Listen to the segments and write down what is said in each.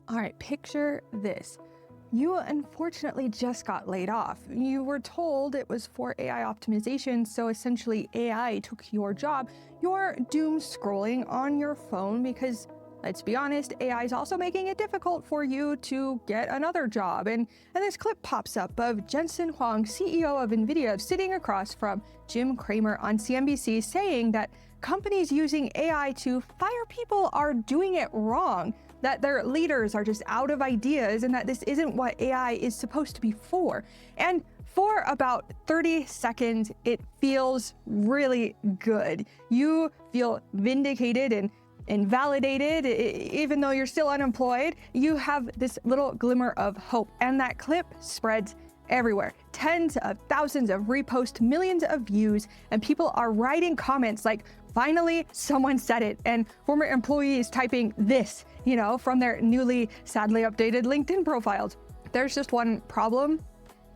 All right, picture this. You unfortunately just got laid off. You were told it was for AI optimization, so essentially AI took your job. You're doom scrolling on your phone because, let's be honest, AI is also making it difficult for you to get another job. And this clip pops up of Jensen Huang, CEO of Nvidia, sitting across from Jim Cramer on CNBC saying that companies using AI to fire people are doing it wrong, that their leaders are just out of ideas, and that this isn't what AI is supposed to be for. And for about 30 seconds, it feels really good. You feel vindicated and validated, even though you're still unemployed. You have this little glimmer of hope, and that clip spreads everywhere. Tens of thousands of reposts, millions of views, and people are writing comments like, finally, someone said it, and former employees typing this, from their newly, sadly updated LinkedIn profiles. There's just one problem.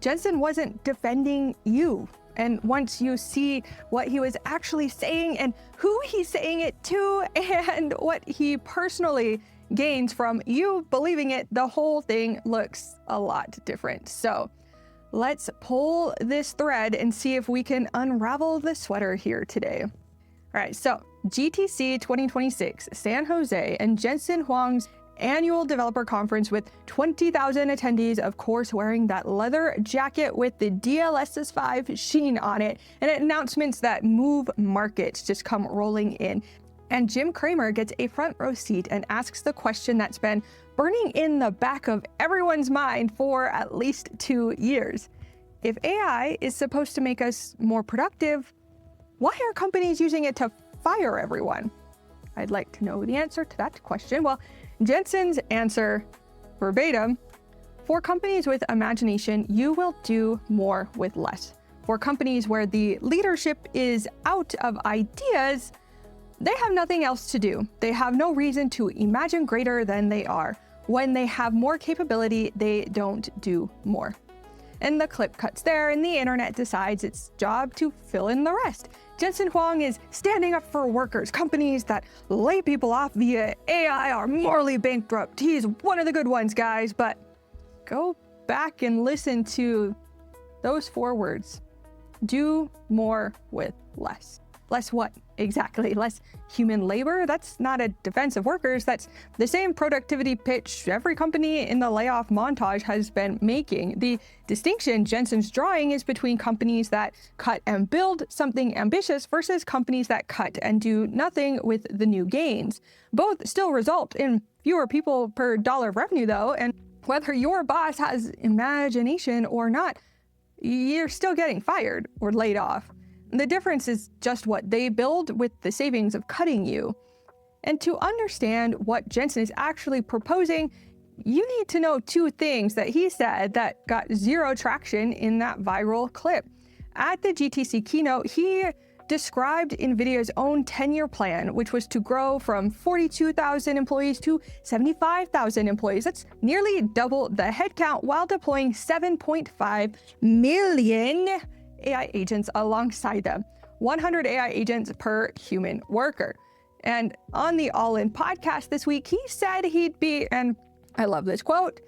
Jensen wasn't defending you. And once you see what he was actually saying and who he's saying it to and what he personally gains from you believing it, the whole thing looks a lot different. So let's pull this thread and see if we can unravel the sweater here today. All right, so GTC 2026, San Jose, and Jensen Huang's annual developer conference with 20,000 attendees, of course, wearing that leather jacket with the DLSS5 sheen on it, and announcements that move markets just come rolling in. And Jim Cramer gets a front row seat and asks the question that's been burning in the back of everyone's mind for at least 2 years. If AI is supposed to make us more productive, why are companies using it to fire everyone? I'd like to know the answer to that question. Well, Jensen's answer, verbatim, for companies with imagination, you will do more with less. For companies where the leadership is out of ideas, they have nothing else to do. They have no reason to imagine greater than they are. When they have more capability, they don't do more. And the clip cuts there, and the internet decides its job to fill in the rest. Jensen Huang is standing up for workers. Companies that lay people off via AI are morally bankrupt. He's one of the good ones, guys. But go back and listen to those 4 words. Do more with less. Less what exactly? Less human labor? That's not a defense of workers. That's the same productivity pitch every company in the layoff montage has been making. The distinction Jensen's drawing is between companies that cut and build something ambitious versus companies that cut and do nothing with the new gains. Both still result in fewer people per dollar of revenue, though, and whether your boss has imagination or not, you're still getting fired or laid off. The difference is just what they build with the savings of cutting you. And to understand what Jensen is actually proposing, you need to know 2 things that he said that got 0 traction in that viral clip. At the GTC keynote, he described Nvidia's own 10-year plan, which was to grow from 42,000 employees to 75,000 employees. That's nearly double the headcount while deploying 7.5 million AI agents alongside them, 100 AI agents per human worker. And on the All In podcast this week, he said he'd be, and I love this quote,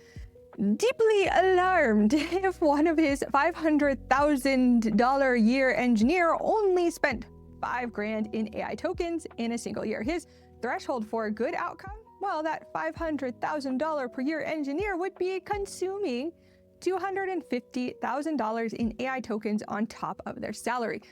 deeply alarmed if one of his $500,000 a year engineer only spent $5,000 in AI tokens in a single year. His threshold for a good outcome? Well, that $500,000 per year engineer would be consuming $250,000 in AI tokens on top of their salary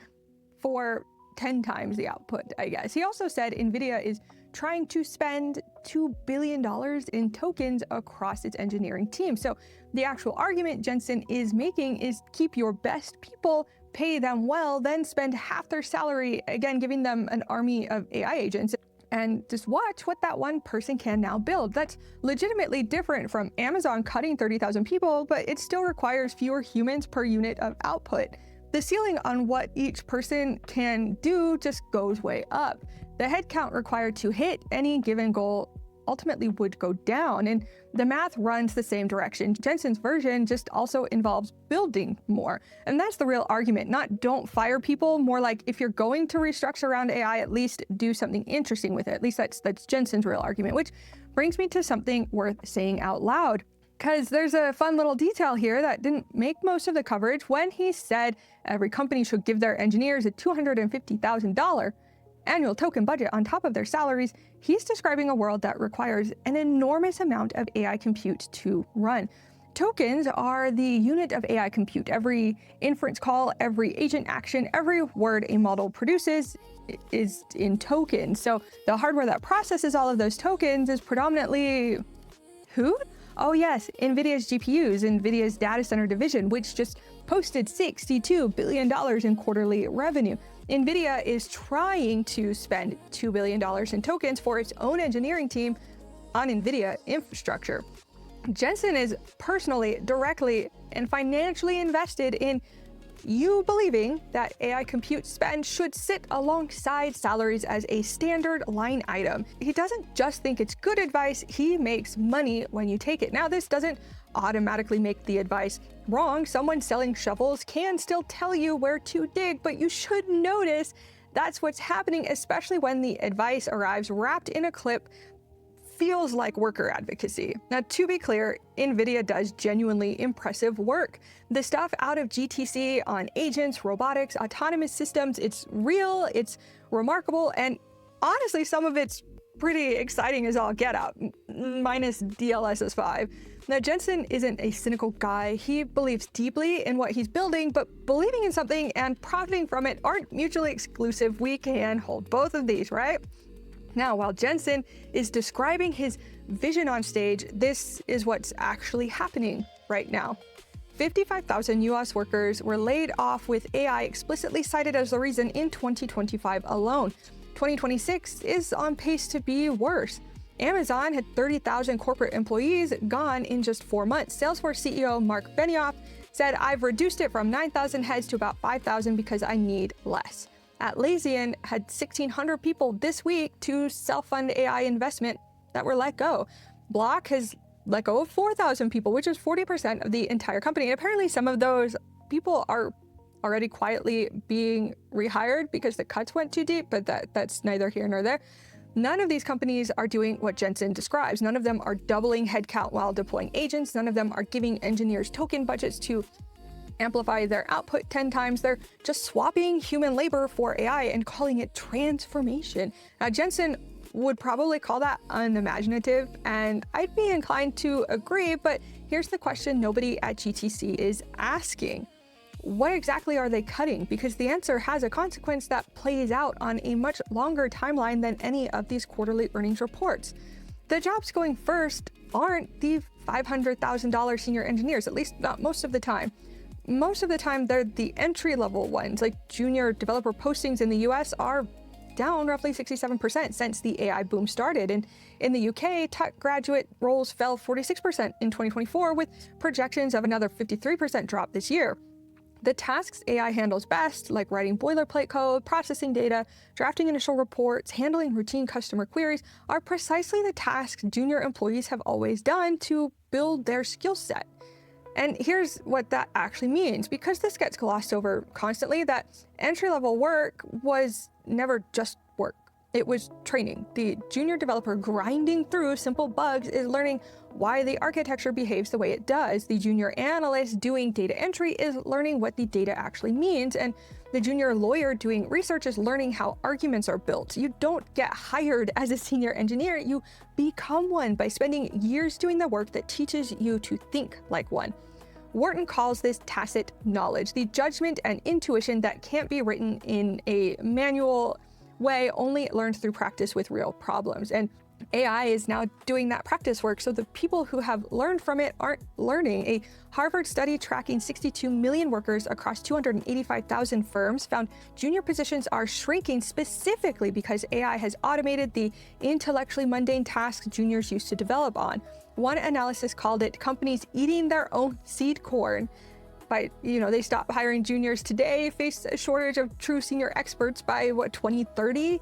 for 10 times the output, I guess. He also said Nvidia is trying to spend $2 billion in tokens across its engineering team. So the actual argument Jensen is making is keep your best people, pay them well, then spend half their salary, again, giving them an army of AI agents. And just watch what that one person can now build. That's legitimately different from Amazon cutting 30,000 people, but it still requires fewer humans per unit of output. The ceiling on what each person can do just goes way up. The headcount required to hit any given goal ultimately would go down, and the math runs the same direction. Jensen's version just also involves building more. And that's the real argument, not don't fire people, more like if you're going to restructure around AI, at least do something interesting with it. At least that's Jensen's real argument, which brings me to something worth saying out loud, because there's a fun little detail here that didn't make most of the coverage. When he said every company should give their engineers a $250,000 annual token budget on top of their salaries, he's describing a world that requires an enormous amount of AI compute to run. Tokens are the unit of AI compute. Every inference call, every agent action, every word a model produces is in tokens. So the hardware that processes all of those tokens is predominantly who? Oh yes, Nvidia's GPUs, Nvidia's data center division, which just posted $62 billion in quarterly revenue. Nvidia is trying to spend $2 billion in tokens for its own engineering team on Nvidia infrastructure. Jensen is personally, directly, and financially invested in you believing that AI compute spend should sit alongside salaries as a standard line item. He doesn't just think it's good advice, he makes money when you take it. Now, this doesn't automatically make the advice wrong. Someone selling shovels can still tell you where to dig, but you should notice that's what's happening, especially when the advice arrives wrapped in a clip feels like worker advocacy. Now, to be clear, Nvidia does genuinely impressive work. The stuff out of GTC on agents, robotics, autonomous systems, it's real, it's remarkable, and honestly, some of it's pretty exciting as all get out, minus DLSS 5. Now, Jensen isn't a cynical guy. He believes deeply in what he's building, but believing in something and profiting from it aren't mutually exclusive. We can hold both of these, right? Now, while Jensen is describing his vision on stage, this is what's actually happening right now. 55,000 US workers were laid off, with AI explicitly cited as the reason in 2025 alone. 2026 is on pace to be worse. Amazon had 30,000 corporate employees gone in just 4 months. Salesforce CEO Mark Benioff said, "I've reduced it from 9,000 heads to about 5,000 because I need less." Atlassian had 1,600 people this week to self-fund AI investment that were let go. Block has let go of 4,000 people, which is 40% of the entire company. And apparently some of those people are already quietly being rehired because the cuts went too deep, but that's neither here nor there. None of these companies are doing what Jensen describes. None of them are doubling headcount while deploying agents. None of them are giving engineers token budgets to amplify their output 10 times. They're just swapping human labor for AI and calling it transformation. Now, Jensen would probably call that unimaginative, and I'd be inclined to agree, but here's the question nobody at GTC is asking. What exactly are they cutting? Because the answer has a consequence that plays out on a much longer timeline than any of these quarterly earnings reports. The jobs going first aren't the $500,000 senior engineers, at least not most of the time. Most of the time, they're the entry-level ones, like junior developer postings in the US are down roughly 67% since the AI boom started. And in the UK, tech graduate roles fell 46% in 2024, with projections of another 53% drop this year. The tasks AI handles best, like writing boilerplate code, processing data, drafting initial reports, handling routine customer queries, are precisely the tasks junior employees have always done to build their skill set. And here's what that actually means. Because this gets glossed over constantly, that entry-level work was never just work. It was training. The junior developer grinding through simple bugs is learning why the architecture behaves the way it does. The junior analyst doing data entry is learning what the data actually means. And the junior lawyer doing research is learning how arguments are built. You don't get hired as a senior engineer. You become one by spending years doing the work that teaches you to think like one. Wharton calls this tacit knowledge, the judgment and intuition that can't be written in a manual way, only learned through practice with real problems. And AI is now doing that practice work, so the people who have learned from it aren't learning. A Harvard study tracking 62 million workers across 285,000 firms found junior positions are shrinking specifically because AI has automated the intellectually mundane tasks juniors used to develop on. One analysis called it companies eating their own seed corn. They stop hiring juniors today, face a shortage of true senior experts by 2030?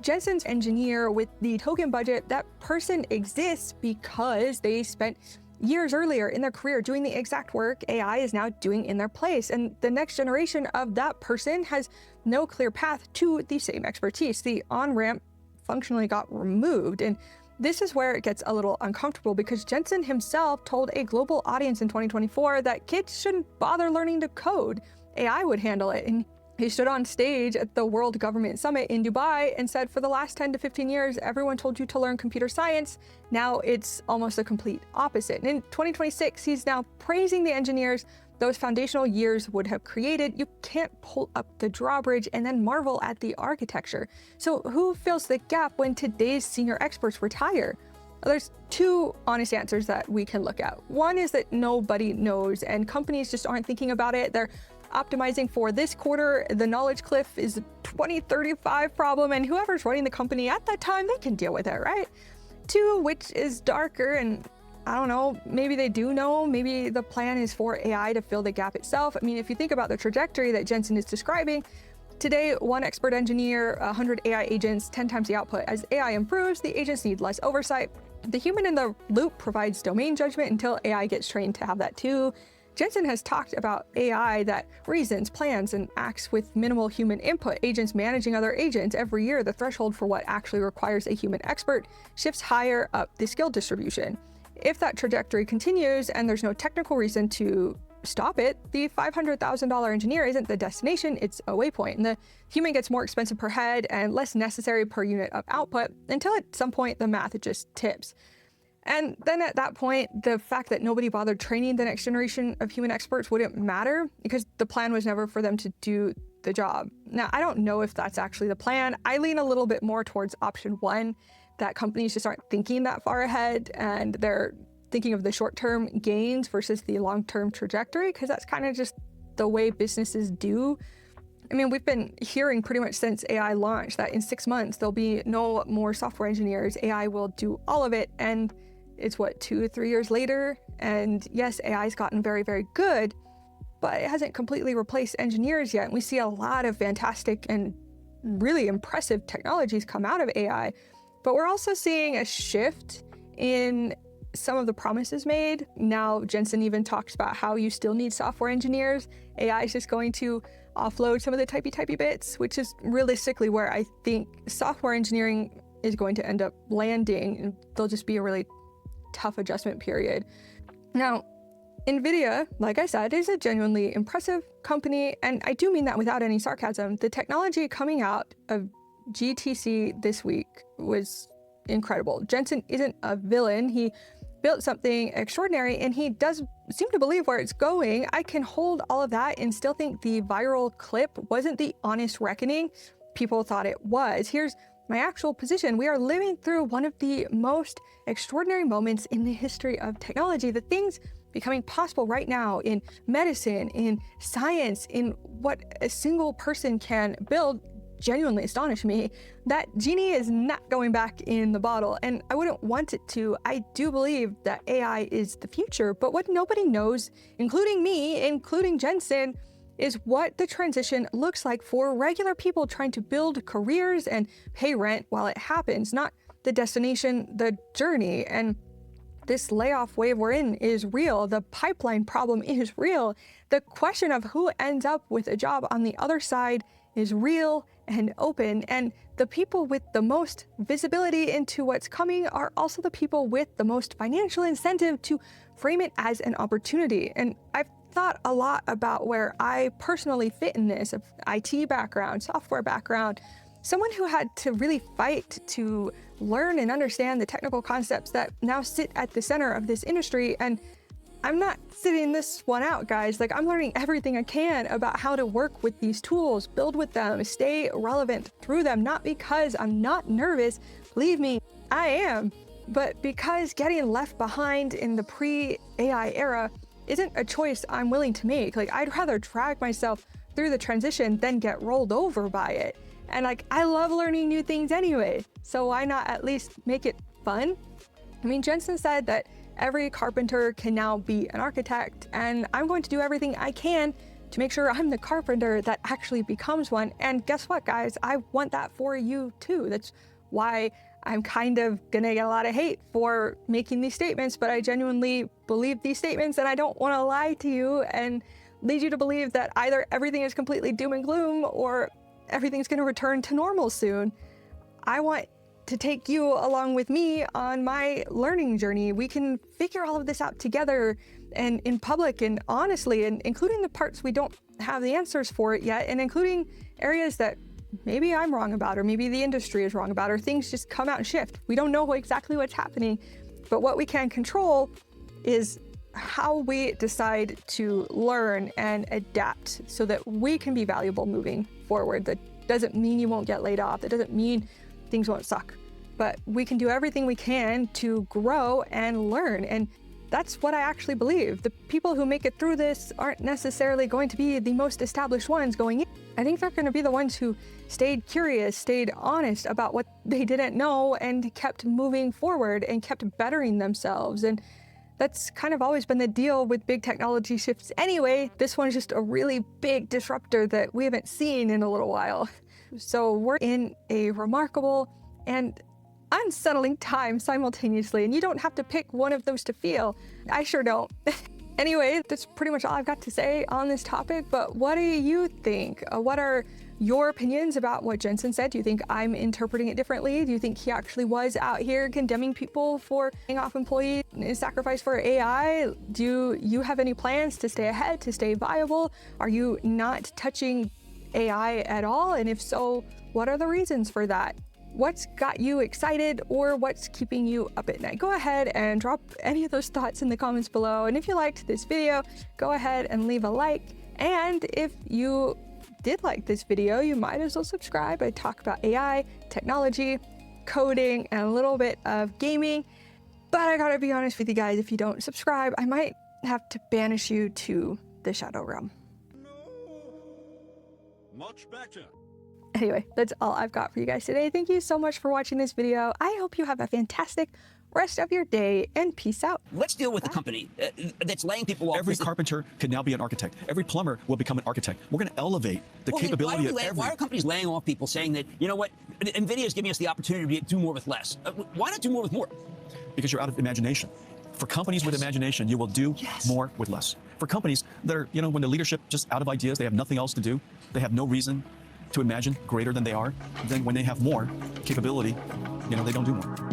Jensen's engineer with the token budget, that person exists because they spent years earlier in their career doing the exact work AI is now doing in their place. And the next generation of that person has no clear path to the same expertise. The on-ramp functionally got removed. And this is where it gets a little uncomfortable because Jensen himself told a global audience in 2024 that kids shouldn't bother learning to code. AI would handle it. And he stood on stage at the World Government Summit in Dubai and said, for the last 10 to 15 years, everyone told you to learn computer science. Now it's almost a complete opposite. And in 2026, he's now praising the engineers those foundational years would have created. You can't pull up the drawbridge and then marvel at the architecture. So who fills the gap when today's senior experts retire? There's two honest answers that we can look at. One is that nobody knows and companies just aren't thinking about it. They're optimizing for this quarter. The knowledge cliff is a 2035 problem, and whoever's running the company at that time, they can deal with it, right? Two, which is darker, and I don't know, maybe they do know, maybe the plan is for AI to fill the gap itself. I mean, if you think about the trajectory that Jensen is describing, today, one expert engineer, 100 AI agents, 10 times the output. As AI improves, the agents need less oversight. The human in the loop provides domain judgment until AI gets trained to have that too. Jensen has talked about AI that reasons, plans, and acts with minimal human input, agents managing other agents. Every year, the threshold for what actually requires a human expert shifts higher up the skill distribution. If that trajectory continues and there's no technical reason to stop it, the $500,000 engineer isn't the destination, it's a waypoint. And the human gets more expensive per head and less necessary per unit of output until at some point the math just tips. And then at that point, the fact that nobody bothered training the next generation of human experts wouldn't matter because the plan was never for them to do the job. Now, I don't know if that's actually the plan. I lean a little bit more towards option one, that companies just aren't thinking that far ahead and they're thinking of the short-term gains versus the long-term trajectory, because that's kind of just the way businesses do. I mean, we've been hearing pretty much since AI launched that in 6 months, there'll be no more software engineers. AI will do all of it. And it's what, 2 or 3 years later? And yes, AI's gotten very, very good, but it hasn't completely replaced engineers yet. And we see a lot of fantastic and really impressive technologies come out of AI. But we're also seeing a shift in some of the promises made. Now, Jensen even talks about how you still need software engineers. AI is just going to offload some of the typey bits, which is realistically where I think software engineering is going to end up landing, and there'll just be a really tough adjustment period. Now, Nvidia, like I said, is a genuinely impressive company, and I do mean that without any sarcasm. The technology coming out of GTC this week was incredible. Jensen isn't a villain. He built something extraordinary and he does seem to believe where it's going. I can hold all of that and still think the viral clip wasn't the honest reckoning people thought it was. Here's my actual position. We are living through one of the most extraordinary moments in the history of technology. The things becoming possible right now in medicine, in science, in what a single person can build genuinely astonish me. That genie is not going back in the bottle, and I wouldn't want it to. I do believe that AI is the future, but what nobody knows, including me, including Jensen, is what the transition looks like for regular people trying to build careers and pay rent while it happens, not the destination, the journey. And this layoff wave we're in is real. The pipeline problem is real. The question of who ends up with a job on the other side is real and open, and the people with the most visibility into what's coming are also the people with the most financial incentive to frame it as an opportunity. And I've thought a lot about where I personally fit in this, of IT background, software background, someone who had to really fight to learn and understand the technical concepts that now sit at the center of this industry. And I'm not sitting this one out, guys. Like, I'm learning everything I can about how to work with these tools, build with them, stay relevant through them, not because I'm not nervous. Believe me, I am, but because getting left behind in the pre-AI era isn't a choice I'm willing to make. Like, I'd rather drag myself through the transition than get rolled over by it. And like, I love learning new things anyway, so why not at least make it fun? I mean, Jensen said that every carpenter can now be an architect, and I'm going to do everything I can to make sure I'm the carpenter that actually becomes one. And guess what, guys? I want that for you too. That's why I'm kind of gonna get a lot of hate for making these statements, but I genuinely believe these statements, and I don't want to lie to you and lead you to believe that either everything is completely doom and gloom or everything's gonna return to normal soon. I want to take you along with me on my learning journey. We can figure all of this out together and in public and honestly, and including the parts we don't have the answers for it yet, and including areas that maybe I'm wrong about, or maybe the industry is wrong about, or things just come out and shift. We don't know exactly what's happening, but what we can control is how we decide to learn and adapt so that we can be valuable moving forward. That doesn't mean you won't get laid off. That doesn't mean things won't suck, but we can do everything we can to grow and learn. And that's what I actually believe. The people who make it through this aren't necessarily going to be the most established ones going in. I think they're going to be the ones who stayed curious, stayed honest about what they didn't know, and kept moving forward and kept bettering themselves. And that's kind of always been the deal with big technology shifts anyway. This one's just a really big disruptor that we haven't seen in a little while. So we're in a remarkable and unsettling time simultaneously, and you don't have to pick one of those to feel. I sure don't. Anyway, that's pretty much all I've got to say on this topic, but what do you think? What are your opinions about what Jensen said? Do you think I'm interpreting it differently? Do you think he actually was out here condemning people for laying off employees in sacrifice for AI? Do you have any plans to stay ahead, to stay viable? Are you not touching AI at all? And if so, what are the reasons for that? What's got you excited, or what's keeping you up at night? Go ahead and drop any of those thoughts in the comments below. And if you liked this video, go ahead and leave a like. And if you did like this video, you might as well subscribe. I talk about AI, technology, coding, and a little bit of gaming. But I gotta be honest with you guys, if you don't subscribe, I might have to banish you to the Shadow Realm. Much better. Anyway, that's all I've got for you guys today. Thank you so much for watching this video. I hope you have a fantastic rest of your day, and peace out. Let's deal with the company that's laying people off. Every carpenter can now be an architect. Every plumber will become an architect. We're going to elevate the capability of every... Why are companies laying off people saying that, you know what, Nvidia is giving us the opportunity to do more with less? Why not do more with more? Because you're out of imagination. For companies with imagination, you will do more with less. For companies that are, when the leadership just out of ideas, they have nothing else to do, they have no reason to imagine greater than they are, then when they have more capability, they don't do more.